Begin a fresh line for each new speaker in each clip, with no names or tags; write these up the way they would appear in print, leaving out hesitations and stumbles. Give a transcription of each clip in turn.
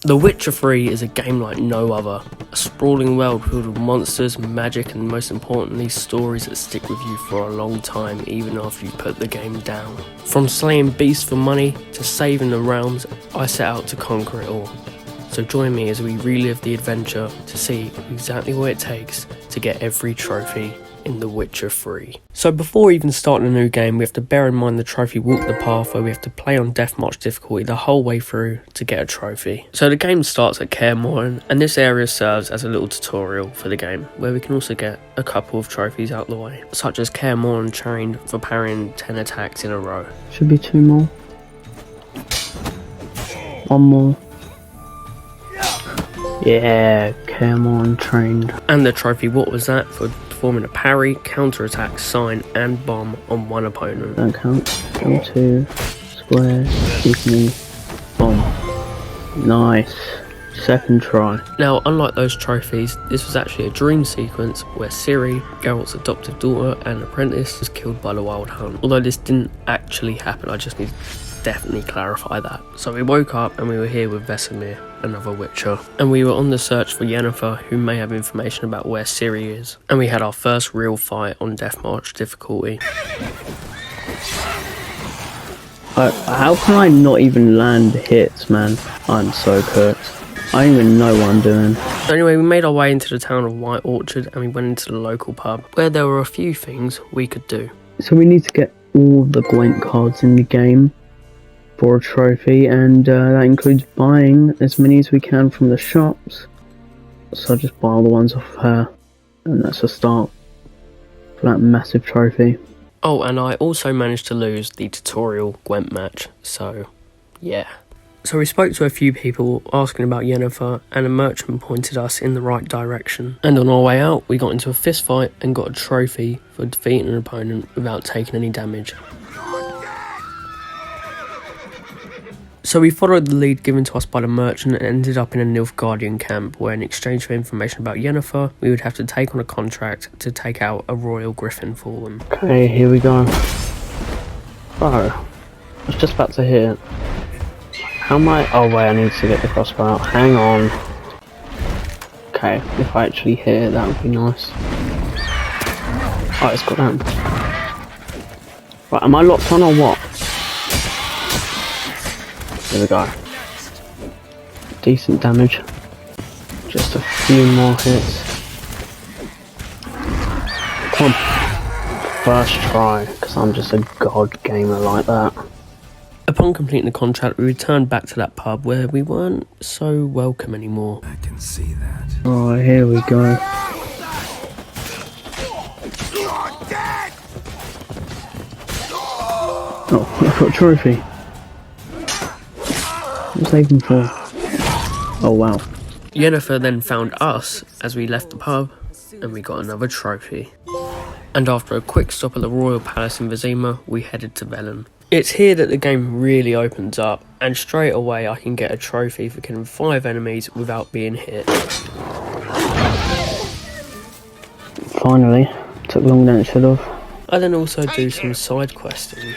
The Witcher 3 is a game like no other, a sprawling world filled with monsters, magic and most importantly stories that stick with you for a long time even after you put the game down. From slaying beasts for money to saving the realms, I set out to conquer it all. So join me as we relive the adventure to see exactly what it takes to get every trophy in The Witcher 3. So before even starting a new game, we have to bear in mind the trophy walk the path, where we have to play on deathmatch difficulty the whole way through to get a trophy. So the game starts at Kaer Morhen, and this area serves as a little tutorial for the game, where we can also get a couple of trophies out the way, such as Kaer Morhen trained for parrying 10 attacks in a row.
Should be 2 more. 1 more. Yeah, Kaer Morhen trained.
And the trophy, what was that? For performing a parry, counter-attack, sign and bomb on one opponent.
Don't count. L2, square, give me, bomb. Nice. Second try.
Now, unlike those trophies, this was actually a dream sequence where Ciri, Geralt's adoptive daughter and apprentice, was killed by the Wild Hunt. Although this didn't actually happen, I just need to definitely clarify that. So we woke up and we were here with Vesemir, another Witcher, and we were on the search for Yennefer, who may have information about where Ciri is. And we had our first real fight on deathmatch difficulty.
How can I not even land hits, man? I'm so cooked. I don't even know what I'm doing.
So anyway, we made our way into the town of White Orchard and we went into the local pub, where there were a few things we could do.
So we need to get all the Gwent cards in the game for a trophy, and that includes buying as many as we can from the shops. So I'll just buy all the ones off her, and that's a start for that massive trophy.
Oh, and I also managed to lose the tutorial Gwent match, so yeah. So we spoke to a few people asking about Yennefer, and a merchant pointed us in the right direction. And on our way out, we got into a fist fight and got a trophy for defeating an opponent without taking any damage. So we followed the lead given to us by the merchant and ended up in a Nilfgaardian camp, where in exchange for information about Yennefer, we would have to take on a contract to take out a royal griffin for them.
Okay, here we go. Oh, I was just about to hit. How am I? Oh wait, I need to get the crossbow out. Hang on. Okay, if I actually hit it, that would be nice. Oh, it's got that. Right, am I locked on or what? There we go. Decent damage. Just a few more hits. Come on. First try, because I'm just a god gamer like that.
Upon completing the contract, we returned back to that pub where we weren't so welcome anymore.
I can see that.
Alright, here we go. Oh, I've got a trophy. What's that even for? Oh wow.
Yennefer then found us as we left the pub, and we got another trophy. And after a quick stop at the Royal Palace in Vizima, we headed to Velen. It's here that the game really opens up, and straight away I can get a trophy for killing 5 enemies without being hit.
Finally. Took longer than it should have.
I then also do some side questing.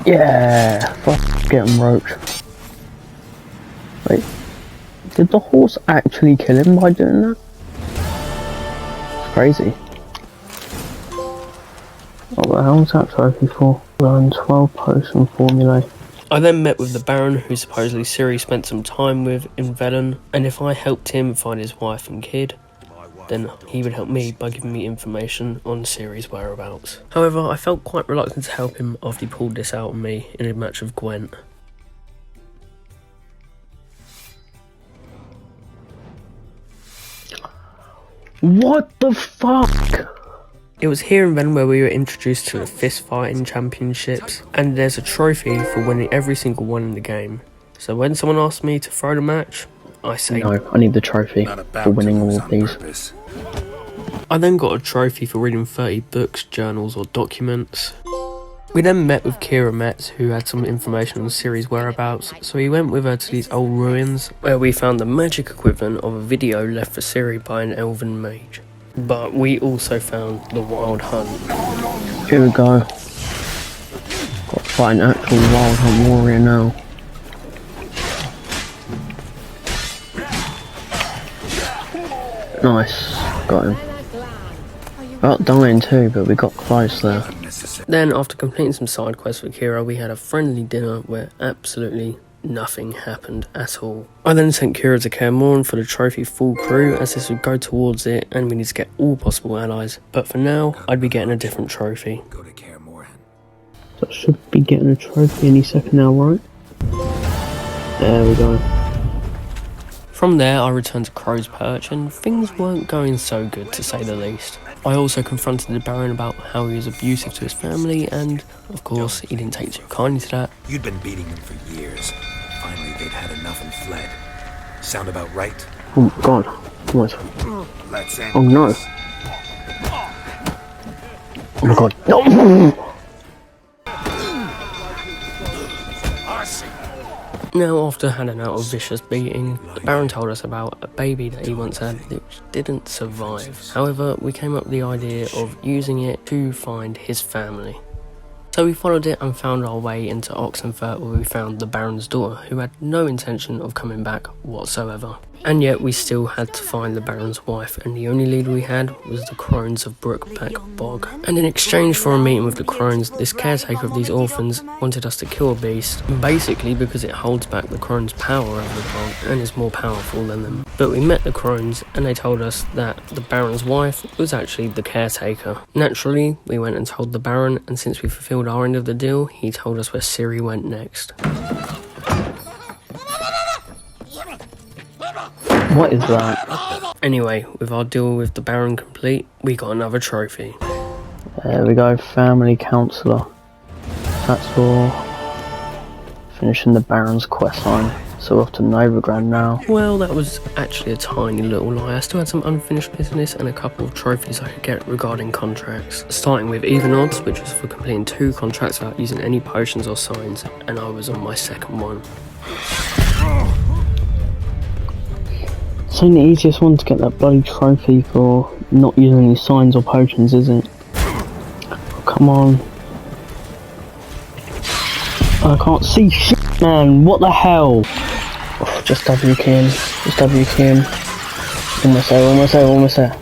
Yeah, fuck getting roach. Wait, did the horse actually kill him by doing that? It's crazy. What the hell was that trophy for? Learn 12 potion formulae.
I then met with the Baron, who supposedly Ciri spent some time with in Velen, and if I helped him find his wife and kid, then he would help me by giving me information on Ciri's whereabouts. However, I felt quite reluctant to help him after he pulled this out on me in a match of Gwent.
What the fuck?
It was here in Velen where we were introduced to the fist fighting championships, and there's a trophy for winning every single one in the game. So when someone asks me to throw the match, I say
no, I need the trophy for winning all of these.
I then got a trophy for reading 30 books, journals or documents. We then met with Kira Metz, who had some information on Ciri's whereabouts, so we went with her to these old ruins, where we found the magic equivalent of a video left for Ciri by an elven mage. But we also found the Wild Hunt.
Here we go. Got fight an actual wild hunt warrior now. Nice, got him. About dying too, but we got close there.
Then, after completing some side quests for Kira, we had a friendly dinner where absolutely nothing happened at all. I then sent Kira to Kaer Morhen for the trophy full crew, as this would go towards it and we need to get all possible allies, but for now I'd be getting a different trophy.
Go to Kaer Morhen.
So I should be getting a trophy any second now, right? There we go.
From there I returned to Crow's Perch and things weren't going so good, to say the least. I also confronted the Baron about how he was abusive to his family, and of course he didn't take too kindly to that.
You'd been beating them for years. Finally they'd had enough and fled. Sound about right?
Oh my god. What?
Let's end
Oh no.
this.
Oh my god. No!
Now, after handing out a vicious beating, the Baron told us about a baby that he once had which didn't survive. However, we came up with the idea of using it to find his family. So we followed it and found our way into Oxenfurt, where we found the Baron's daughter, who had no intention of coming back whatsoever. And yet we still had to find the Baron's wife, and the only lead we had was the crones of Brookback Bog. And in exchange for a meeting with the crones, this caretaker of these orphans wanted us to kill a beast, basically because it holds back the crones' power over the bog and is more powerful than them. But we met the crones and they told us that the Baron's wife was actually the caretaker. Naturally, we went and told the Baron, and since we fulfilled our end of the deal, he told us where Ciri went next.
What is that?
Anyway, with our deal with the Baron complete, we got another trophy.
There we go, family counsellor. That's for finishing the Baron's quest line. So we're off to Novigrad now.
Well, that was actually a tiny little lie. I still had some unfinished business and a couple of trophies I could get regarding contracts. Starting with even odds, which was for completing 2 contracts without using any potions or signs, and I was on my second one.
It's only the easiest one to get that bloody trophy for not using any signs or potions, isn't it? Oh, come on. I can't see shit, man. What the hell? Oh, just W key him. Just W key him. Almost there, almost there, almost there.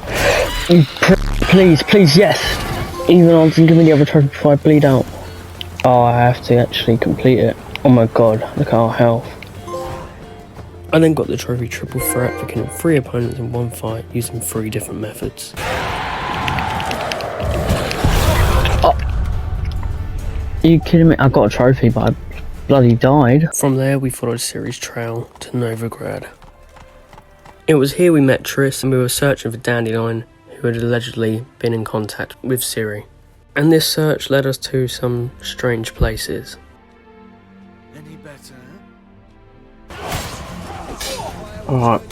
Please, please, yes! Even odds and give me the other trophy before I bleed out. Oh, I have to actually complete it. Oh my god, look at our health.
I then got the trophy triple threat for killing 3 opponents in one fight using 3 different methods.
Oh. Are you kidding me? I got a trophy, but I bloody died.
From there, we followed Ciri's trail to Novigrad. It was here we met 3’s, and we were searching for Dandelion, who had allegedly been in contact with Ciri. And this search led us to some strange places.
Any better?
Alright.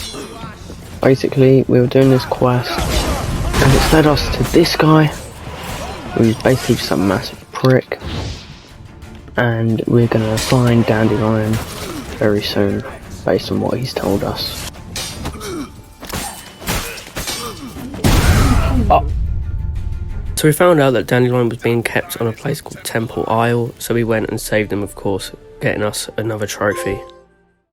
Basically, we were doing this quest, and it's led us to this guy, who's basically just a massive prick. And we're gonna find Dandelion very soon, based on what he's told us. Oh.
So we found out that Dandelion was being kept on a place called Temple Isle, so we went and saved him, of course, getting us another trophy.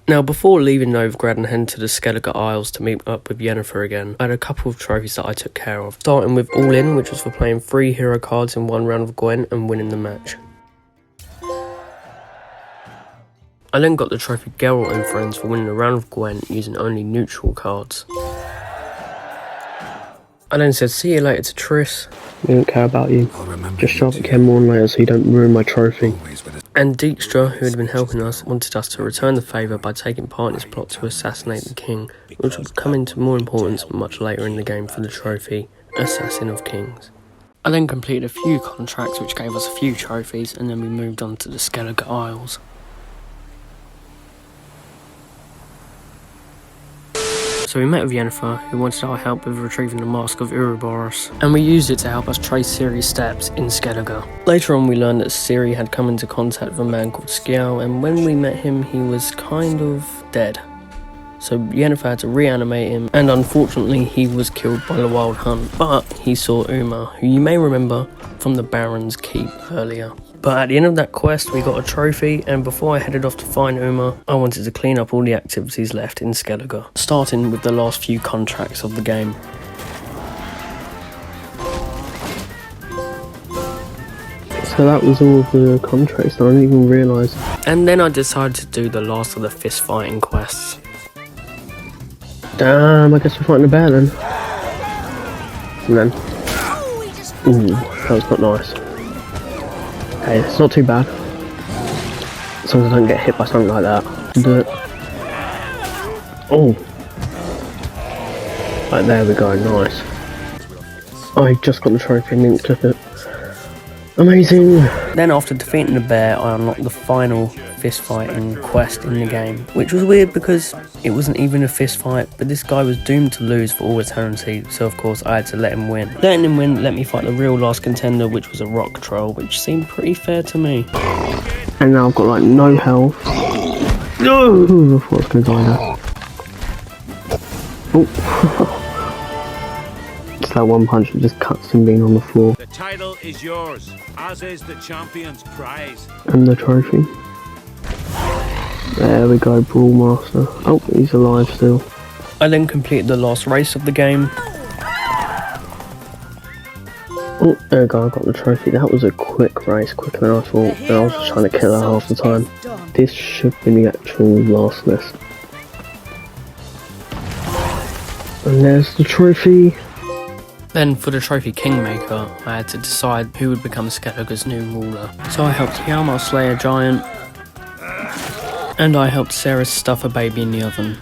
Now, before leaving Novigrad and heading to the Skellige Isles to meet up with Yennefer again, I had a couple of trophies that I took care of, starting with All In, which was for playing 3 hero cards in 1 round of Gwent and winning the match. I then got the trophy Geralt and Friends for winning a round of Gwent using only neutral cards. I then said see you later to 3’s.
We don't care about you. Just show up at Kaer Morhen later so you don't ruin my trophy.
And Dijkstra, who had been helping us, wanted us to return the favour by taking part in his plot to assassinate the king, which would come into more importance much later in the game for the trophy, Assassin of Kings. I then completed a few contracts which gave us a few trophies, and then we moved on to the Skellige Isles. So we met with Yennefer, who wanted our help with retrieving the Mask of Ouroboros, and we used it to help us trace Ciri's steps in Skellige. Later on we learned that Ciri had come into contact with a man called Skjal, and when we met him he was kind of dead. so Yennefer had to reanimate him, and unfortunately he was killed by the Wild Hunt, but he saw Uma, who you may remember from the Baron's Keep earlier. But at the end of that quest we got a trophy, and before I headed off to find Uma, I wanted to clean up all the activities left in Skellige, starting with the last few contracts of the game.
So that was all of the contracts, I didn't even realise.
And then I decided to do the last of the fist fighting quests.
Damn, I guess we're fighting a bear then. And then... Ooh, that was not nice. Okay, it's not too bad. As long as I don't get hit by something like that. Do it. Oh! Right, there we go, nice. I just got the trophy and didn't clip it. Amazing!
Then after defeating the bear, I unlocked the final fist fighting quest in the game, which was weird because it wasn't even a fist fight, but this guy was doomed to lose for all eternity, so of course I had to let him win. Letting him win let me fight the real last contender, which was a rock troll, which seemed pretty fair to me.
And now I've got like no health. No! I thought I was going to die there. Oh. It's that one punch that just cuts him being on the floor.
The title is yours, as is the champion's prize.
And the trophy. There we go, Brawl Master. Oh, he's alive still.
I then completed the last race of the game.
Oh, there we go, I got the trophy. That was a quick race, quicker than I thought. And I was just trying to kill her half the time. This should be the actual last list. And there's the trophy.
Then for the trophy Kingmaker, I had to decide who would become Skellige's new ruler. So I helped Hjalmar slay a giant, and I helped Sarah stuff a baby in the oven.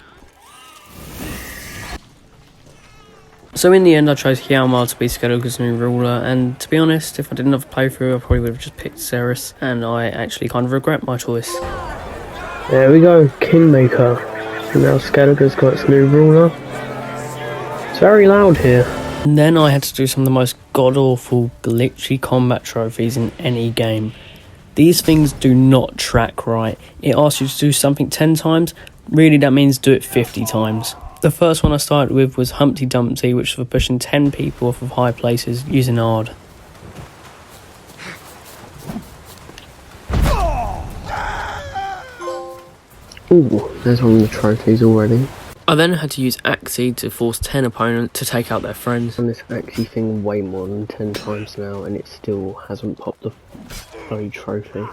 So in the end I chose Hjalmar to be Skellige's new ruler, and to be honest, if I didn't have a playthrough I probably would have just picked Ceres, and I actually kind of regret my choice.
There we go, Kingmaker. And now Skellige's got its new ruler. It's very loud here.
And then I had to do some of the most god-awful, glitchy combat trophies in any game. These things do not track right. It asks you to do something 10 times, really that means do it 50 times. The first one I started with was Humpty Dumpty, which was for pushing 10 people off of high places using Ard.
Ooh, there's one of the trophies already.
I then had to use Axie to force 10 opponents to take out their friends.
I've done this Axie thing way more than 10 times now, and it still hasn't popped the bloody trophy.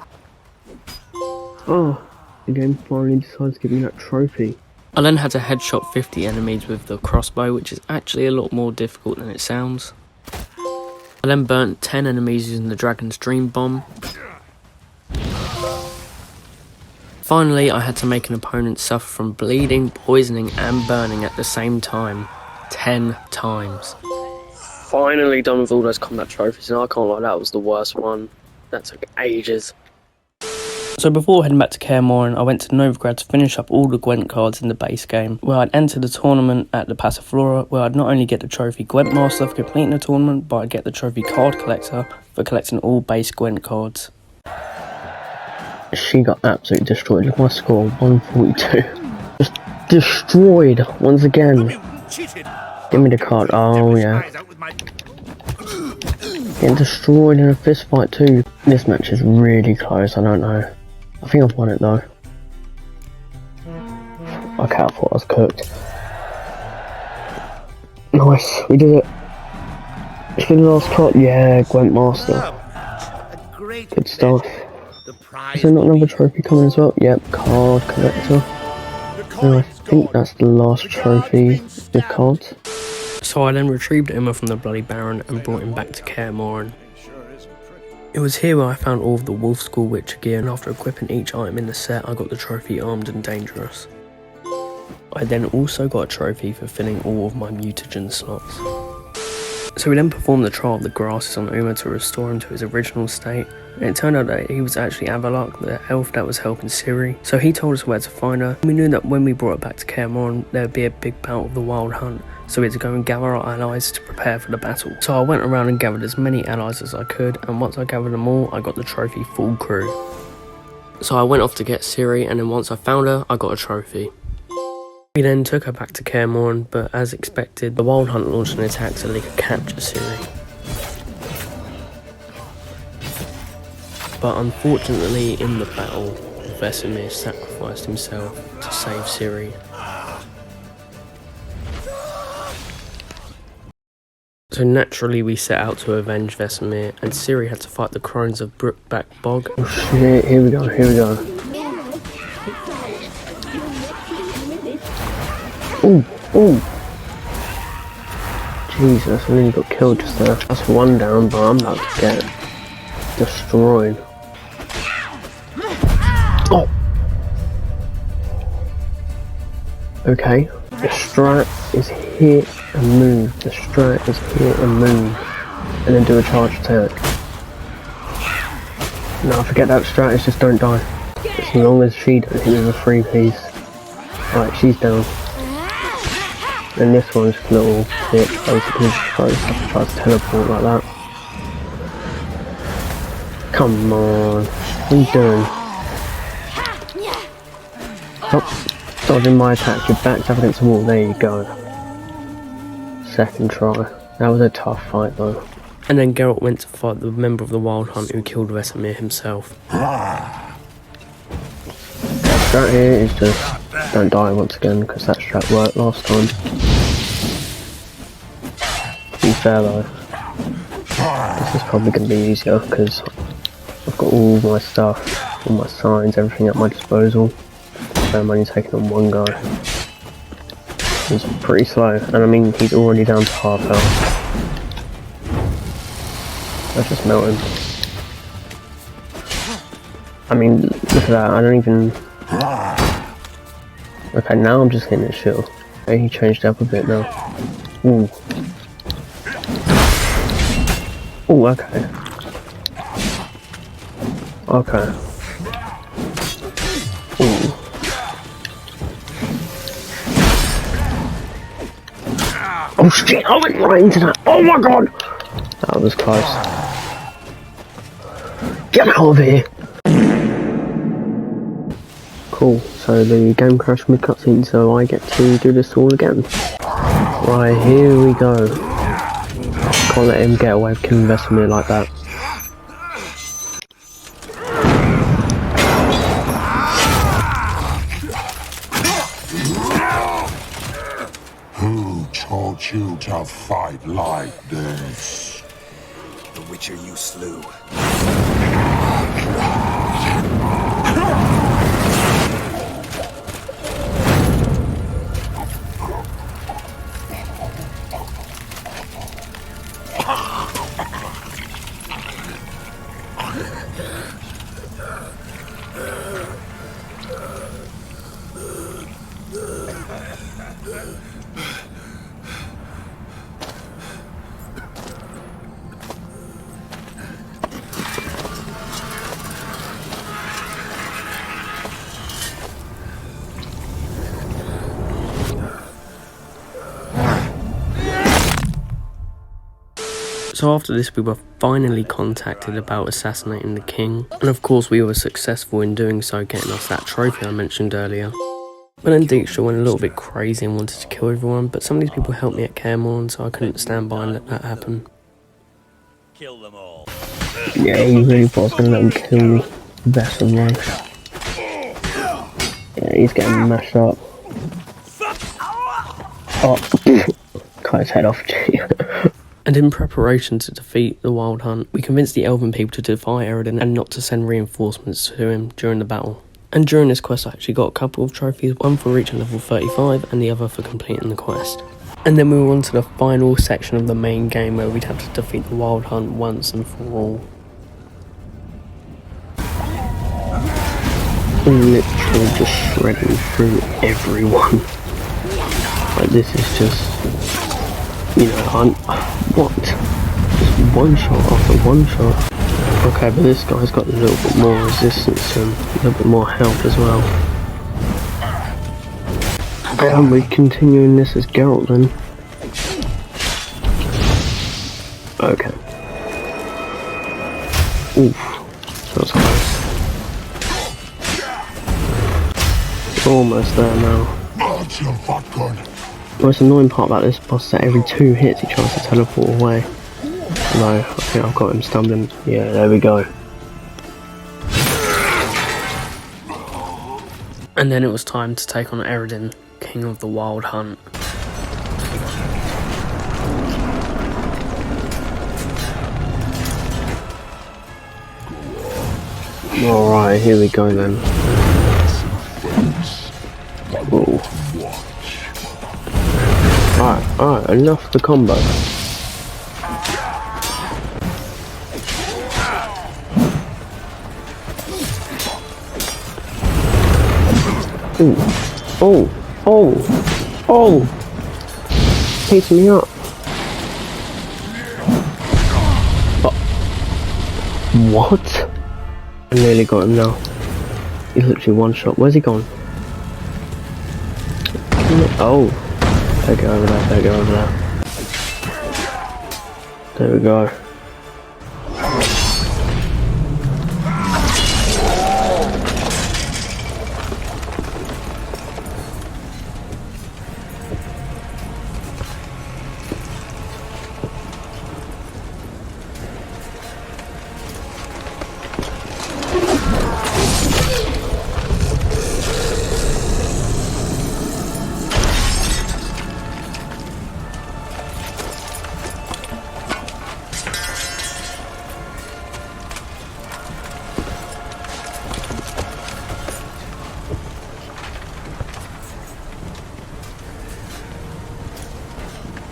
Oh, the game finally decides to give me that trophy.
I then had to headshot 50 enemies with the crossbow, which is actually a lot more difficult than it sounds. I then burnt 10 enemies using the Dragon's Dream Bomb. Finally, I had to make an opponent suffer from bleeding, poisoning and burning at the same time. 10 times. Finally done with all those combat trophies, and I can't lie, that was the worst one. That took ages. So before heading back to Kaer Morhen, I went to Novigrad to finish up all the Gwent cards in the base game, where I'd enter the tournament at the Passiflora, where I'd not only get the trophy Gwent Master for completing the tournament, but I'd get the trophy Card Collector for collecting all base Gwent cards.
She got absolutely destroyed. Look at my score, 142. Just destroyed once again. Give me the card. Oh yeah. Getting destroyed in a fist fight too. This match is really close, I don't know. I think I've won it though. Okay, I thought I was cooked. Nice, we did it. It's the last card. Yeah, Gwent Master. Good stuff. Is there not another trophy coming as well? Yep, Card Collector. And I think that's the last trophy with cards.
So I then retrieved Uma from the Bloody Baron and brought him back to Kaer Morhen. It was here where I found all of the Wolf School Witcher gear, and after equipping each item in the set I got the trophy Armed and Dangerous. I then also got a trophy for filling all of my mutagen slots. So we then performed the trial of the grasses on Uma to restore him to his original state, and it turned out that he was actually Avalok, the elf that was helping Ciri. So he told us where to find her, and we knew that when we brought her back to Kaer Morhen there would be a big bout of the Wild Hunt, so we had to go and gather our allies to prepare for the battle. So I went around and gathered as many allies as I could, and once I gathered them all I got the trophy Full Crew. So I went off to get Ciri, and then once I found her I got a trophy. We then took her back to Kaer Morhen, but as expected, the Wild Hunt launched an attack so they could capture Ciri. But unfortunately, in the battle, Vesemir sacrificed himself to save Ciri. So naturally we set out to avenge Vesemir, and Ciri had to fight the crones of Brookback Bog.
Oh shit, here we go. Ooh. Jesus, I nearly got killed just there. That's one down, but I'm about to get destroyed. Oh! Okay, the strat is hit and move. And then do a charge attack. No, forget that strat, it's just don't die. As long as she don't hit with a 3-piece. Alright, she's down. And this one's just a little bit, basically tries to teleport like that. Come on, what are you doing? Stop dodging my attack, you're backed up against the wall, there you go. Second try. That was a tough fight though.
And then Geralt went to fight the member of the Wild Hunt who killed Vesemir himself.
That here is just don't die once again, because that strat worked last time. To be fair though, this is probably going to be easier because I've got all my stuff, all my signs, everything at my disposal. So I'm only taking on one guy. He's pretty slow, and I mean he's already down to half health. Let's just melt him. I mean, look at that, I don't even... Okay, now I'm just hitting his shield. Okay, he changed up a bit now. Ooh. Ooh, okay. Okay. Ooh. Oh shit, I went right into that! Oh my god! That was close. Get out of here! Cool, so the game crashed mid cutscene, so I get to do this all again. Right, here we go. Can't let him get away with killing Vesemir like that.
Who taught you to fight like this?
The Witcher you slew.
So after this we were finally contacted about assassinating the king, and of course we were successful in doing so, getting us that trophy I mentioned earlier. But then Dijkstra went a little bit crazy and wanted to kill everyone, but some of these people helped me at Kaer Morhen, so I couldn't stand by and let that happen.
Kill them all.
Yeah, he really was going to let him kill Vesemir. Yeah, he's getting mashed up. Oh, cut his head off.
And in preparation to defeat the Wild Hunt, we convinced the Elven people to defy Eredin and not to send reinforcements to him during the battle. And during this quest I actually got a couple of trophies, one for reaching level 35 and the other for completing the quest. And then we were on to the final section of the main game where we'd have to defeat the Wild Hunt once and for all.
Literally just shredding through everyone. Like this is just, you know, what? Just one shot after one shot. Okay, but this guy's got a little bit more resistance and a little bit more health as well. And we're continuing this as Geralt then. Okay. Oof. That was close. Almost there now. The most annoying part about this boss is that every 2 hits he tries to teleport away. No, I think I've got him stumbling. Yeah, there we go.
And then it was time to take on Eredin, King of the Wild Hunt.
Alright, here we go then. Whoa. Alright, enough of the combo. Ooh. Oh! Takes me up. What? I nearly got him now. He's literally one shot. Where's he gone? Oh! Better go over there, There we go.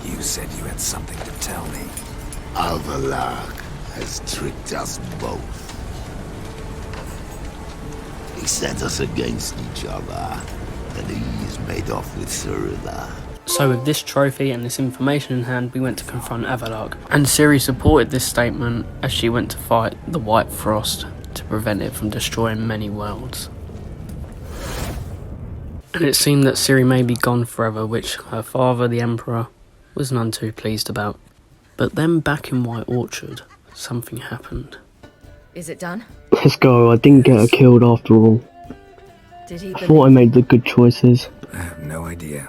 You said you had something to tell me.
Alvalag has tricked us both. He sent us against each other, and he's made off with Cyrilla.
So with this trophy and this information in hand, we went to confront Avalark. And Ciri supported this statement as she went to fight the White Frost to prevent it from destroying many worlds. And it seemed that Ciri may be gone forever, which her father, the Emperor, was none too pleased about. But then back in White Orchard, something happened.
Is it done?
Let's go, I didn't get her killed after all.
Did he
I thought I made the good choices.
I have no idea.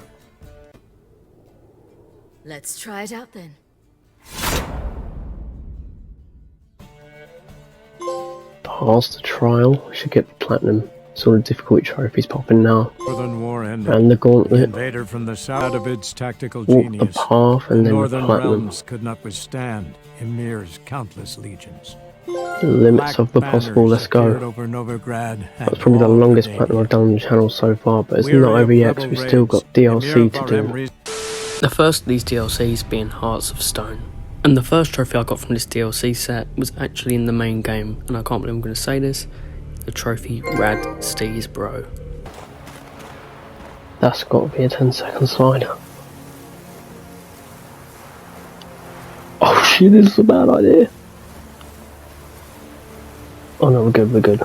Let's try it out then.
Pass the trial, I should get the platinum. Sort of difficulty trophies popping now.
Northern War ended.
And the gauntlet.
Invader from the south, David's tactical
Walk the
genius.
path and then the
Northern
platinum.
realms could not withstand Ymir's countless legions.
The limits of the possible, let's go. That's probably the longest platinum I've done on the channel so far, but it's not over yet because we've still got DLC to do.
The first of these DLCs being Hearts of Stone. And the first trophy I got from this DLC set was actually in the main game, and I can't believe I'm going to say this, the trophy RadTuba03 Bro.
That's got to be a 10-second slider. Oh shit, this is a bad idea. Oh no, we're good.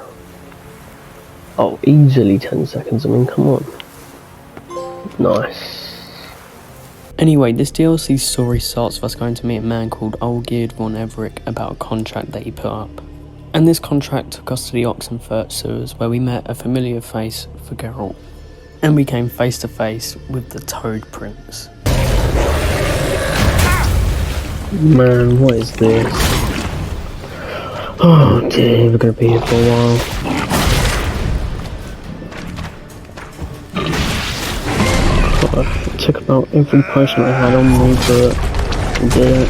Oh, easily 10 seconds, I mean, come on. Nice.
Anyway, this DLC's story starts with us going to meet a man called Olgierd von Everick about a contract that he put up. And this contract took us to the Oxenfurt sewers, where we met a familiar face for Geralt. And we came face to face with the Toad Prince.
Man, what is this? Oh dear, we're gonna be here for a while. God, I took about every potion I had on me to do it.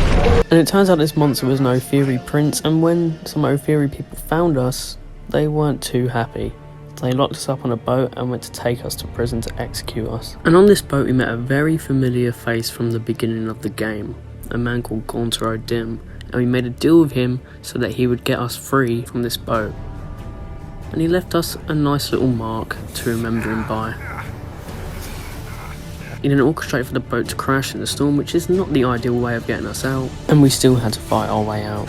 And it turns out this monster was an Ophiri prince, and when some Ophiri people found us, they weren't too happy. They locked us up on a boat and went to take us to prison to execute us. And on this boat we met a very familiar face from the beginning of the game, a man called Gaunter O'Dim, and we made a deal with him so that he would get us free from this boat. And he left us a nice little mark to remember him by. He then orchestrated for the boat to crash in the storm, which is not the ideal way of getting us out, and we still had to fight our way out.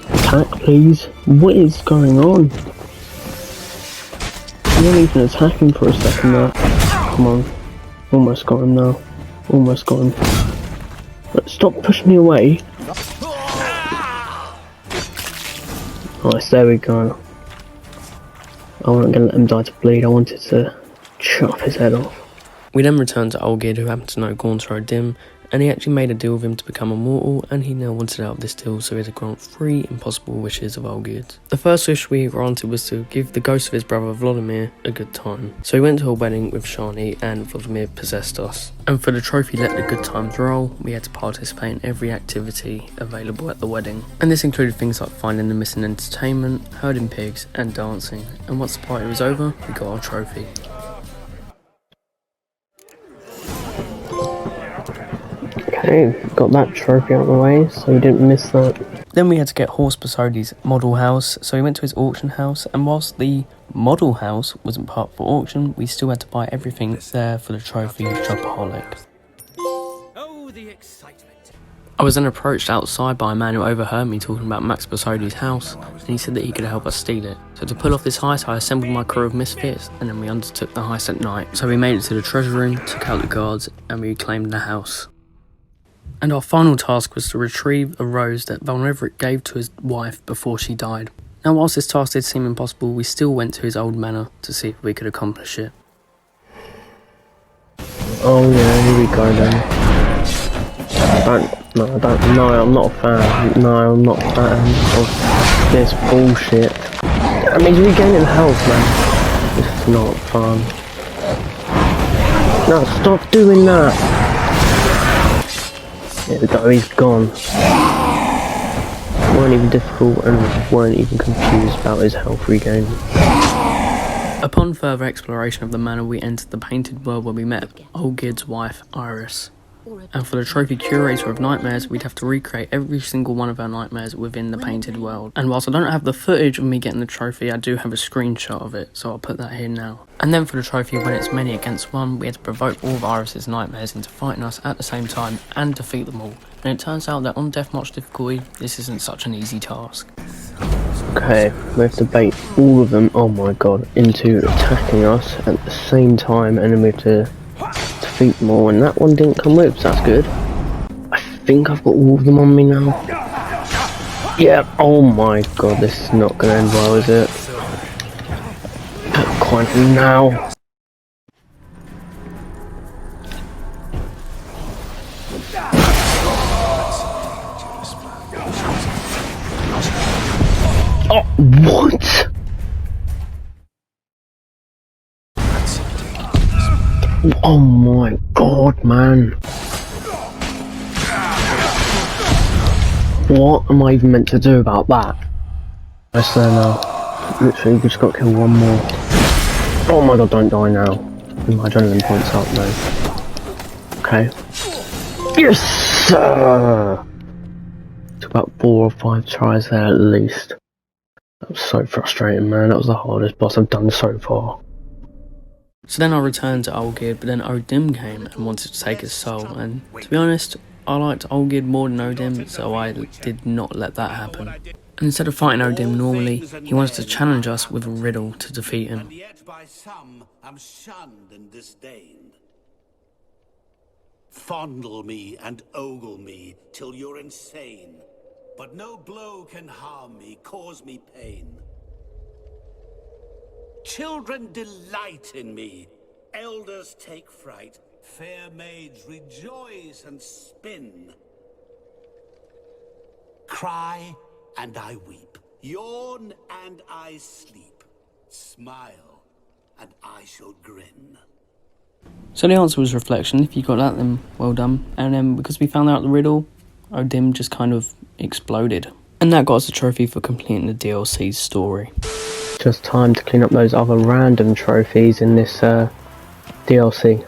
Attack, please. What is going on? I'm not even attacking for a second there. Come on. Almost got him now. Almost got him. But stop pushing me away. Nice, there we go. I wasn't going to let him die to bleed, I wanted to chop his head off.
We then returned to Olgid, who happened to know Gaunter O'Dim, and he actually made a deal with him to become immortal, and he now wanted out of this deal, so he had to grant 3 impossible wishes of Olgid. The first wish we granted was to give the ghost of his brother Vladimir a good time. So he went to a wedding with Shani, and Vladimir possessed us. And for the trophy Let the Good Times Roll, we had to participate in every activity available at the wedding. And this included things like finding the missing entertainment, herding pigs, and dancing. And once the party was over, we got our trophy.
Okay, got that trophy out of the way, so we didn't miss that.
Then we had to get Horst Basodi's model house, so we went to his auction house, and whilst the model house wasn't part for auction, we still had to buy everything there for the trophy Shopaholic.
Oh, the excitement.
I was then approached outside by a man who overheard me talking about Max Basodi's house, and he said that he could help us steal it. So to pull off this heist, I assembled my crew of misfits, and then we undertook the heist at night. So we made it to the treasure room, took out the guards, and we reclaimed the house. And our final task was to retrieve a rose that Valneveric gave to his wife before she died. Now whilst this task did seem impossible, we still went to his old manor to see if we could accomplish it.
Oh yeah, here we go then. I'm not a fan. No, I'm not a fan of this bullshit. I mean, he's regaining health, man. This is not fun. No, stop doing that. There we go, he's gone. Weren't even difficult and weren't even confused about his health regain.
Upon further exploration of the manor, we entered the painted world where we met Olgid's wife, Iris. And for the trophy Curator of Nightmares, we'd have to recreate every single one of our nightmares within the painted world. And whilst I don't have the footage of me getting the trophy, I do have a screenshot of it, so I'll put that here now. And then for the trophy when it's many against one, we had to provoke all of Iris's nightmares into fighting us at the same time and defeat them all. And it turns out that on Death March difficulty, this isn't such an easy task.
Okay, we have to bait all of them, oh my god, into attacking us at the same time, and then we have to defeat them all, and that one didn't come with, so that's good. I think I've got all of them on me now. Yeah, oh my god, this is not going to end well, is it? Quite now. Oh, what? Oh my god, man. What am I even meant to do about that? Yes, there now. Literally, just got to kill one more. Oh my god, don't die now. My adrenaline points up though. Okay. Yes, sir! Took about 4 or 5 tries there at least. That was so frustrating, man. That was the hardest boss I've done so far.
So then I returned to Olgid, but then O'Dim came and wanted to take his soul, and to be honest, I liked Olgid more than O'Dim, so I did not let that happen. And instead of fighting O'Dim normally, he wanted to challenge us with a riddle to defeat him.
And yet by some am shunned and disdained. Fondle me and ogle me till you're insane, but no blow can harm me, cause me pain. Children delight in me, elders take fright, fair maids rejoice and spin. Cry and I weep, yawn and I sleep, smile and I shall grin.
So the answer was reflection. If you got that, then well done. And then because we found out the riddle, O'Dim just kind of exploded. And that got us a trophy for completing the DLC's story.
Just time to clean up those other random trophies in this DLC.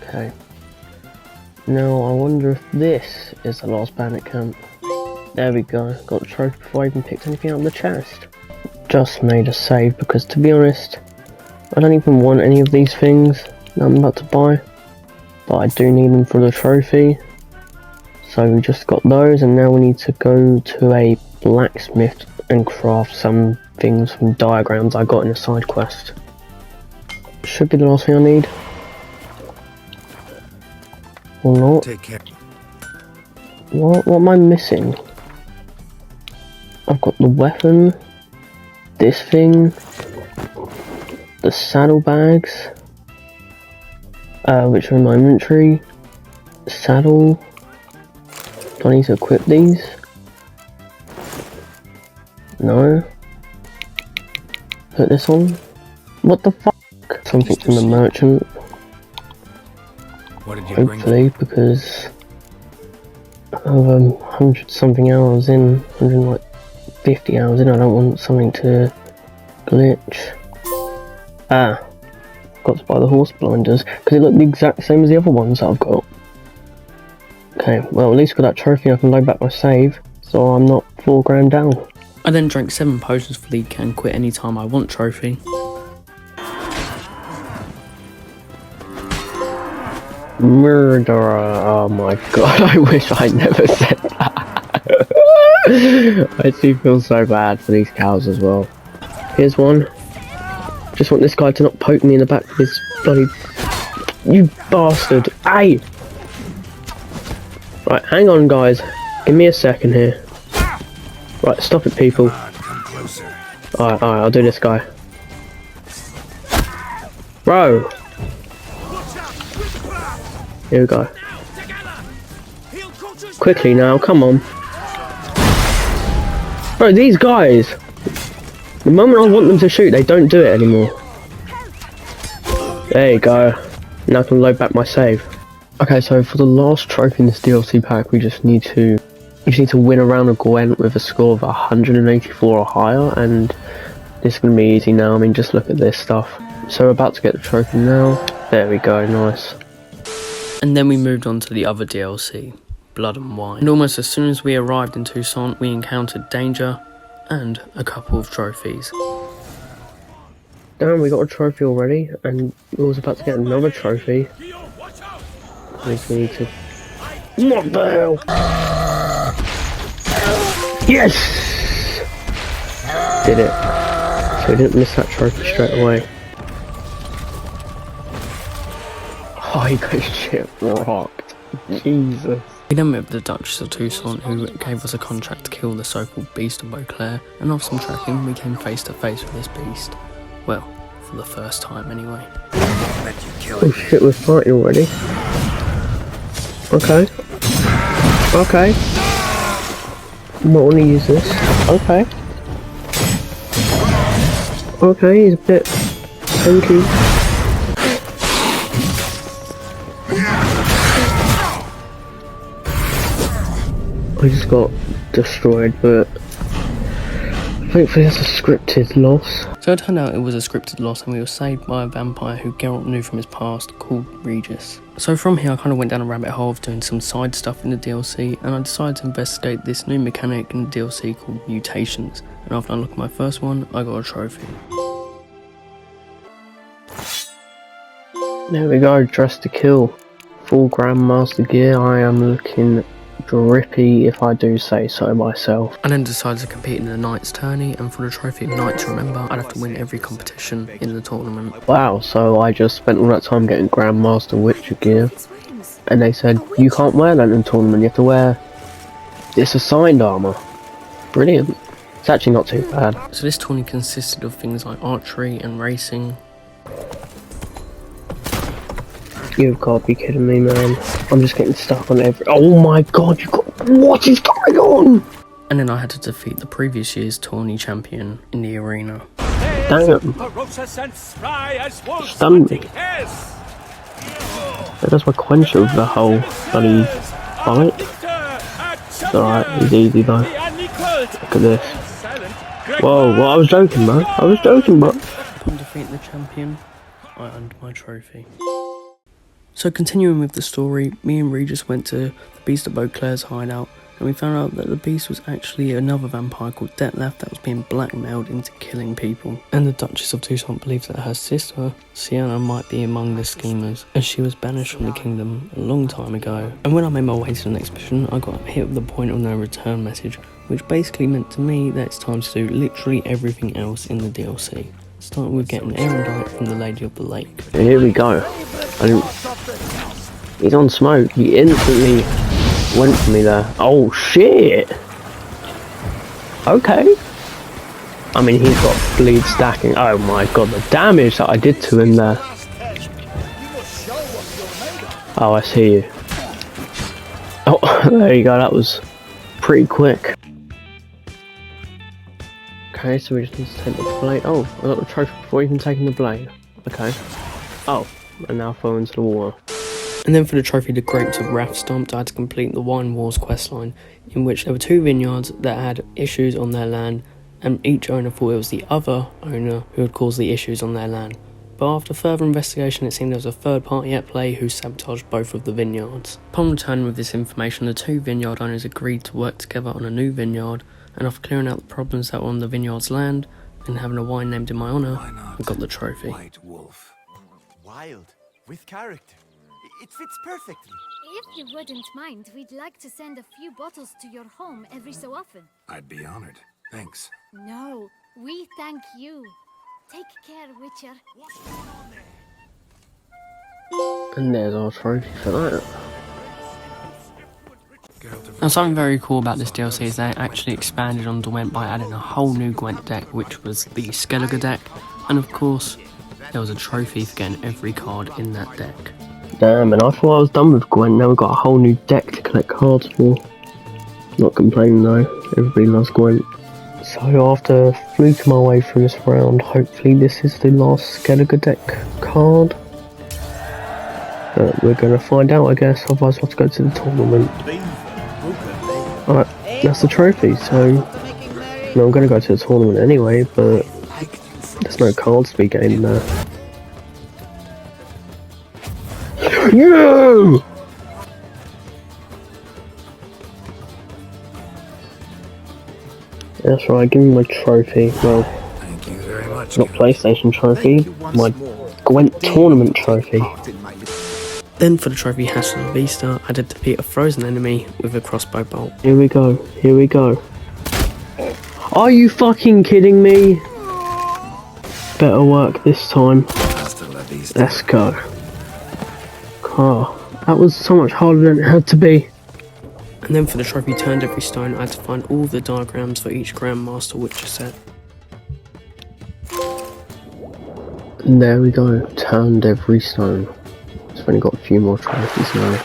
Okay. Now I wonder if this is the last bandit camp. There we go. Got the trophy before I even picked anything out of the chest. Just made a save because, to be honest, I don't even want any of these things that I'm about to buy, but I do need them for the trophy. So we just got those, and now we need to go to a blacksmith and craft some things from diagrams I got in a side quest. Should be the last thing I need. Or not.
Take care.
What am I missing? I've got the weapon, this thing, the saddlebags, which are in my inventory, saddle. Do I need to equip these? No. Put this on. What the fuck? Something from the merchant.
What did you bring?
Hopefully, because of 100 something hours in, 150 hours in, I don't want something to glitch. Ah, got to buy the horse blinders because it looked the exact same as the other ones that I've got. Okay, well at least with that trophy I can load back my save, so I'm not 4 grand down.
I then drank 7 potions for the can quit anytime I want trophy.
Murderer, oh my god, I wish I never said that. I do feel so bad for these cows as well. Here's one. Just want this guy to not poke me in the back with his bloody... You bastard! Aye! Right, hang on guys. Give me a second here. Right, stop it people. Alright, I'll do this guy. Bro! Here we go. Quickly now, come on. Bro, these guys! The moment I want them to shoot, they don't do it anymore. There you go. Now I can load back my save. Okay, so for the last trophy in this DLC pack, we just need to win a round of Gwent with a score of 184 or higher, and this is going to be easy now. I mean, just look at this stuff. So we're about to get the trophy now. There we go, nice.
And then we moved on to the other DLC, Blood and Wine. And almost as soon as we arrived in Toussaint, we encountered danger and a couple of trophies.
Damn, we got a trophy already, and we was about to get another trophy. We need to... What the hell? Yes! Did it. So we didn't miss that trophy straight away. Oh, he got shit rocked. Jesus.
We then met with the Duchess of Toussaint, who gave us a contract to kill the so-called Beast of Beauclair, and after some tracking we came face to face with this beast. Well, for the first time anyway.
Oh shit, we're fighting already. Okay. Okay. Might want to use this. Okay. Okay, he's a bit tanky. I just got destroyed, but hopefully that's a scripted loss.
So it turned out it was a scripted loss, and we were saved by a vampire who Geralt knew from his past, called Regis. So from here I kind of went down a rabbit hole of doing some side stuff in the DLC, and I decided to investigate this new mechanic in the DLC called mutations, and after unlocking my first one, I got a trophy.
There we go, dress to kill. Full Grandmaster gear. I am looking drippy, if I do say so myself.
I then decided to compete in the Knight's tourney, and for the trophy of Knight to remember, I'd have to win every competition in the tournament.
Wow, so I just spent all that time getting Grandmaster Witcher gear, and they said, you can't wear that in the tournament, you have to wear this assigned armour. Brilliant. It's actually not too bad.
So this tourney consisted of things like archery and racing.
You've got to be kidding me, man. I'm just getting stuck on every... Oh my god, you got... What is going on?
And then I had to defeat the previous year's tourney champion in the arena.
Damn. Stunned me. That does my quench of the whole bloody fight. It's alright, it's easy though. Look at this. Whoa, well, I was joking, man. I was joking, but...
Upon defeating the champion, I earned my trophy. So continuing with the story, me and Regis went to the Beast of Beauclair's hideout, and we found out that the beast was actually another vampire called Detlef that was being blackmailed into killing people. And the Duchess of Toussaint believes that her sister, Sienna, might be among the schemers, as she was banished from the kingdom a long time ago. And when I made my way to the next mission, I got hit with the point of no return message, which basically meant to me that it's time to do literally everything else in the DLC. Starting with getting Erendite from the Lady of the Lake.
Here we go. He's on smoke. He instantly went for me there. Oh shit! Okay. I mean, he's got bleed stacking. Oh my god, the damage that I did to him there. Oh, I see you. Oh, there you go, that was pretty quick. Okay, so we just need to take the blade. Oh, I got the trophy before even taking the blade. Okay. Oh, and now fall into the water.
And then for the trophy, the Grapes of Wrath Stomped, I had to complete the Wine Wars questline, in which there were 2 vineyards that had issues on their land, and each owner thought it was the other owner who had caused the issues on their land. But after further investigation, it seemed there was a third party at play who sabotaged both of the vineyards. Upon returning with this information, the 2 vineyard owners agreed to work together on a new vineyard, and after clearing out the problems that were on the vineyard's land, and having a wine named in my honour, we got the trophy.
White Wolf.
Wild, with character. It fits perfectly.
If you wouldn't mind, we'd like to send a few bottles to your home every so often.
I'd be honored. Thanks.
No, we thank you. Take care, Witcher.
And there's our trophy for that.
Now, something very cool about this DLC is they actually expanded on Gwent by adding a whole new Gwent deck, which was the Skellige deck, and of course, there was a trophy for getting every card in that deck.
Damn, and I thought I was done with Gwent, now we've got a whole new deck to collect cards for. Not complaining though, everybody loves Gwent. So after fluking my way through this round, hopefully this is the last Skellige deck card. But we're going to find out, I guess, otherwise we'll have to go to the tournament. Alright, that's the trophy, so I'm going to go to the tournament anyway, but there's no cards to be gained there. No! That's right, give me my trophy. Well,
Thank you very much.
not PlayStation trophy, my Gwent tournament trophy.
Then for the trophy Hassel of Vista, I did defeat a frozen enemy with a crossbow bolt.
Here we go, here we go. Are you fucking kidding me? Better work this time. Let's go. Oh, that was so much harder than it had to be.
And then for the trophy Turned Every Stone, I had to find all of the diagrams for each Grandmaster Witcher set.
And there we go, Turned Every Stone. I've only got a few more trophies now.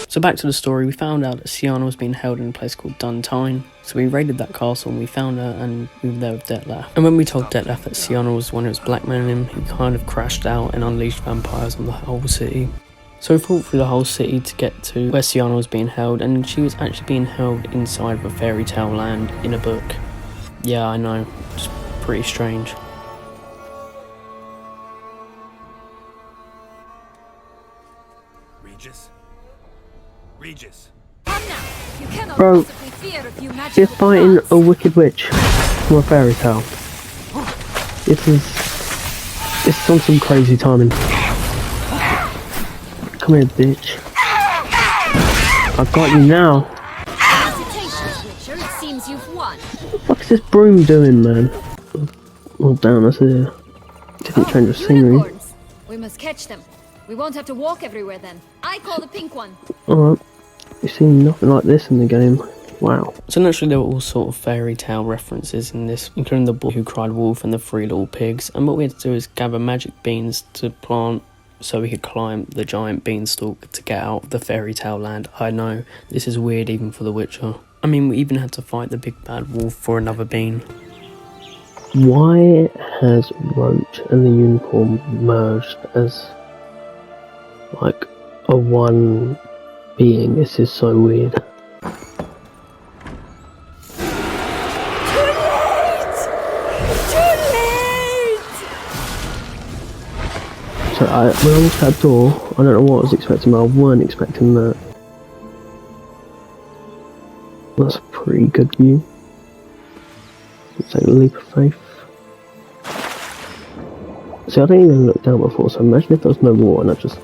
So back to the story, we found out that Syanna was being held in a place called Duntine. So we raided that castle and we found her and we were there with Detlef. And when we told Detlef that Syanna was the one who was blackmailing him, he kind of crashed out and unleashed vampires on the whole city. So we fought through the whole city to get to where Syanna was being held, and she was actually being held inside of a fairy tale land in a book. Yeah, I know, it's pretty strange.
Regis.
Bro, you're fighting a wicked witch from a fairy tale. This is on some crazy timing. Come here, bitch. I've got you now.
It seems you've won.
What the fuck is this broom doing, man? Oh damn, that's a different change of scenery.
Unicorns. We must catch them. We won't have to walk everywhere then. I call the pink one.
Alright. You've seen nothing like this in the game. Wow.
So naturally there were all sort of fairy tale references in this, including the boy who cried wolf and the 3 little pigs, and what we had to do is gather magic beans to plant so we could climb the giant beanstalk to get out of the fairy tale land. I know, this is weird even for the Witcher. I mean, we even had to fight the big bad wolf for another bean.
Why has Roach and the unicorn merged as like a one being? This is so weird. So when I looked at that door, I don't know what I was expecting, but I weren't expecting that. That's a pretty good view. Let's take a leap of faith. See, I didn't even look down before, so imagine if there was no water and I just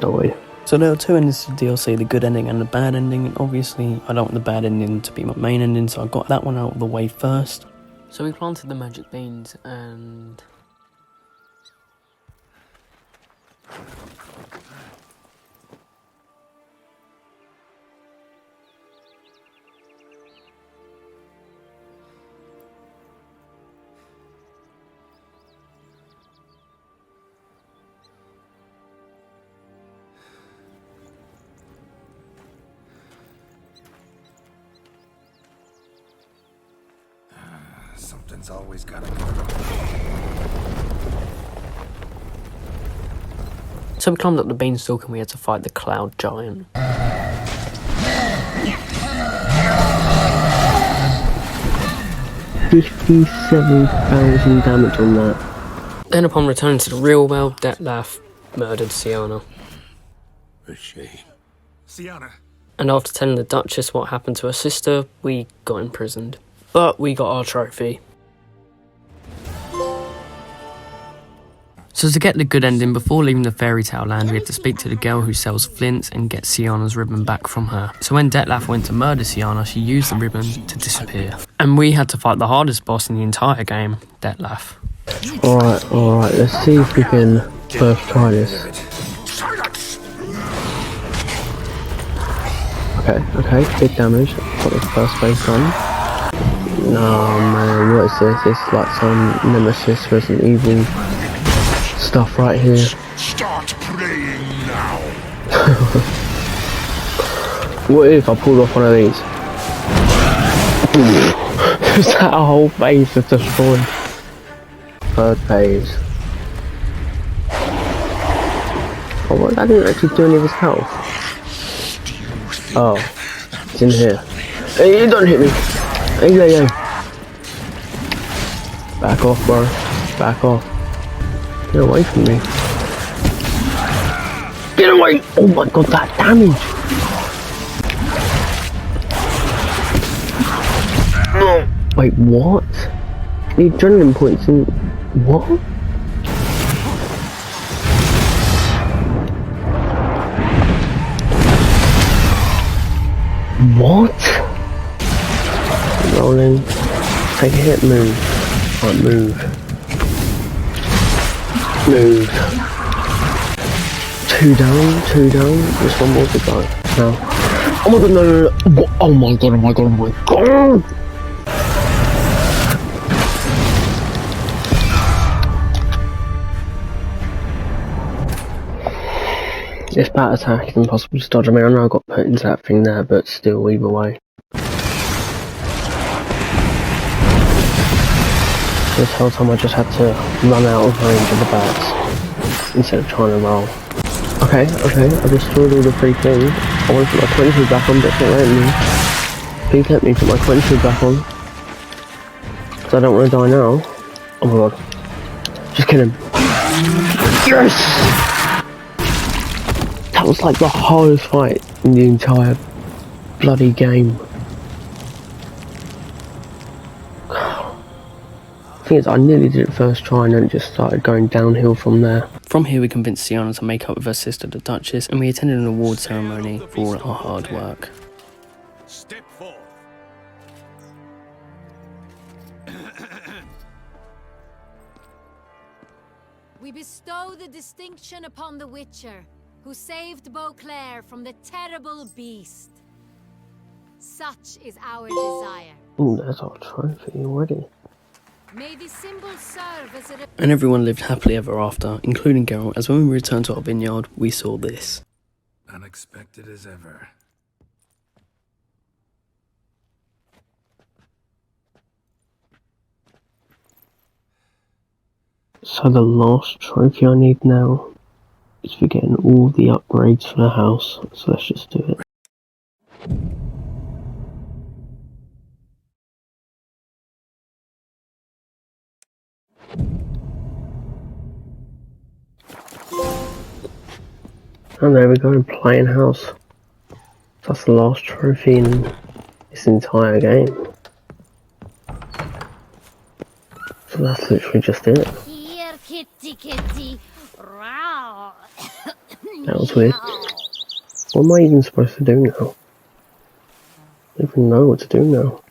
died.
So there are 2 endings to DLC, the good ending and the bad ending, and obviously I don't want the bad ending to be my main ending, so I got that one out of the way first. So we planted the magic beans and...
Something's always gotta go.
So we climbed up the beanstalk and we had to fight the cloud giant.
57,000 damage on that.
Then upon returning to the real world, Detlef murdered Sienna.
A shame.
Sienna.
And after telling the Duchess what happened to her sister, we got imprisoned. But we got our trophy. So to get the good ending, before leaving the fairy tale land, we had to speak to the girl who sells flints and get Sienna's ribbon back from her. So when Detlef went to murder Sienna, she used the ribbon to disappear. And we had to fight the hardest boss in the entire game, Detlef.
Alright, let's see if we can first try this. Okay, big damage. Got the first base done. No man, what is this? It's like some Nemesis Resident Evil stuff right here.
Start praying now.
What if I pulled off one of these? Is that a whole base that's destroyed? Third phase. Oh, what? That didn't actually do any of his health. Oh, it's in here. Hey, don't hit me. Hey. Back off, bro. Back off. Get away from me. Get away! Oh my god, that damage! Wait, what? The adrenaline points in... What? What? Rolling. Take a hit, move. Right, move. Move. Two down. Just one more to go. No. Oh my god, no. What? Oh my god. This bat attack is impossible to dodge. I mean, I know I got put into that thing there, but still, either way. This whole time I just had to run out of range of the bats instead of trying to roll. Okay, I destroyed all the free things. I want to put my quench back on, but it's not letting me. Please let me put my quench back on. Because I don't want to die now. Oh my god. Just kill him. Yes! That was like the hardest fight in the entire bloody game. The thing is, I nearly did it first try and then it just started going downhill from there.
From here we convinced Sienna to make up with her sister the Duchess, and we attended an award ceremony for all our hard work.
Step forth.
We bestow the distinction upon the Witcher, who saved Beauclair from the terrible beast. Such is our desire.
Ooh, there's our trophy already.
May the symbol serve as a...
And everyone lived happily ever after, including Geralt, as when we returned to our vineyard, we saw this.
Unexpected as ever.
So the last trophy I need now is for getting all the upgrades for the house. So let's just do it. And there we go, playing house. That's the last trophy in this entire game. So that's literally just it.
Here, kitty. Row.
That was weird. What am I even supposed to do now? I don't even know what to do now.